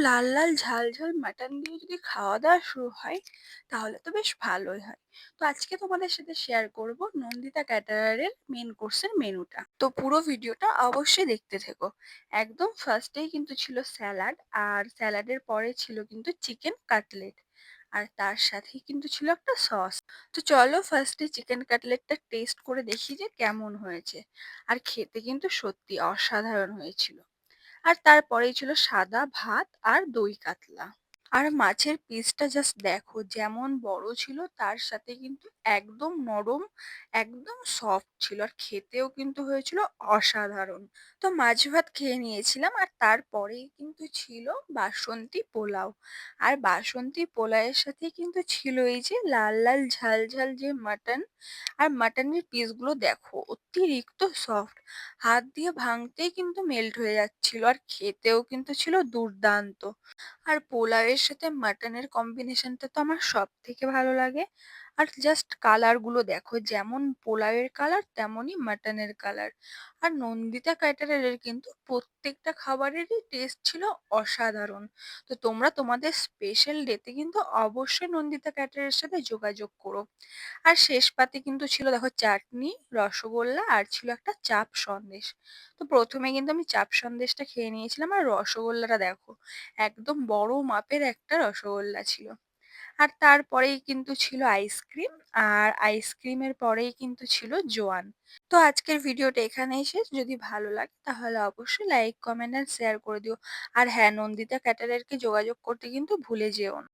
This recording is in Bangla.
লাল, লাল ঝাল, ঝাল মাটন দিয়ে যদি খাওয়া-দাওয়া শুরু হয়, তাহলে তো বেশ ভালোই হয়। তো আজকে তোমাদের সাথে শেয়ার করব নন্দিতা ক্যাটারারের মেইন কোর্সের মেনুটা। তো পুরো ভিডিওটা অবশ্যই দেখতে থেকো। একদম ফার্স্টেই কিন্তু ছিল স্যালাড, আর স্যালাডের পরে ছিল কিন্তু চিকেন কাটলেট। আর তার সাথেই কিন্তু ছিল একটা সস। তো চলো ফার্স্টে চিকেন কাটলেটটা টেস্ট করে দেখি যে কেমন হয়েছে। আর খেতে কিন্তু সত্যি অসাধারণ হয়েছিল। আর তারপরেই ছিল সাদা ভাত আর দই কাতলা। আর মাছের পিসটা জাস্ট দেখো যেমন বড় ছিল, তার সাথে কিন্তু একদম নরম, একদম সফট ছিল, আর খেতেও কিন্তু হয়েছিল অসাধারণ। তো মাছ ভাত খেয়ে নিয়েছিলাম, আর তারপরেই কিন্তু ছিল বাসন্তী পোলাও। আর বাসন্তী পোলাওয়ের সাথে কিন্তু ছিল এই যে লাল লাল ঝাল ঝাল যে মাটন। আর মাটনের পিসগুলো দেখো অতিরিক্ত সফট, হাত দিয়ে ভাঙতেই কিন্তু মেল্ট হয়ে যাচ্ছিল, আর খেতেও কিন্তু ছিল দুর্দান্ত। আর পোলাওয়ের সাথে মাটনের কম্বিনেশনটা তো আমার সব থেকে ভালো লাগে। আর জাস্ট কালার গুলো দেখো, যেমন পোলাওয়ের কালার তেমনই মাটনের কালার। আর নন্দিতা ক্যাটারারের কিন্তু প্রত্যেকটা খাবারেরই টেস্ট ছিল অসাধারণ। তো তোমরা তোমাদের স্পেশাল ডেতে কিন্তু অবশ্যই নন্দিতা ক্যাটারারের সাথে যোগাযোগ করো। আর শেষ পাতে কিন্তু ছিল দেখো চাটনি, রসগোল্লা, আর ছিল একটা চাপ সন্দেশ। তো প্রথমে কিন্তু আমি চাপ সন্দেশটা খেয়ে নিয়েছিলাম, আর রসগোল্লাটা দেখো একদম বড় মাপের একটা রসগোল্লা ছিল। আর তারপরেই কিন্তু ছিল আইসক্রিম, আর আইসক্রিমের পরেই কিন্তু ছিল জোয়ান। তো আজকের ভিডিওটা এখানেই শেষ। যদি ভালো লাগে তাহলে অবশ্যই লাইক, কমেন্ট আর শেয়ার করে দিও। আর হ্যাঁ, নন্দিতা ক্যাটারারকে যোগাযোগ করতে কিন্তু ভুলে যেও না।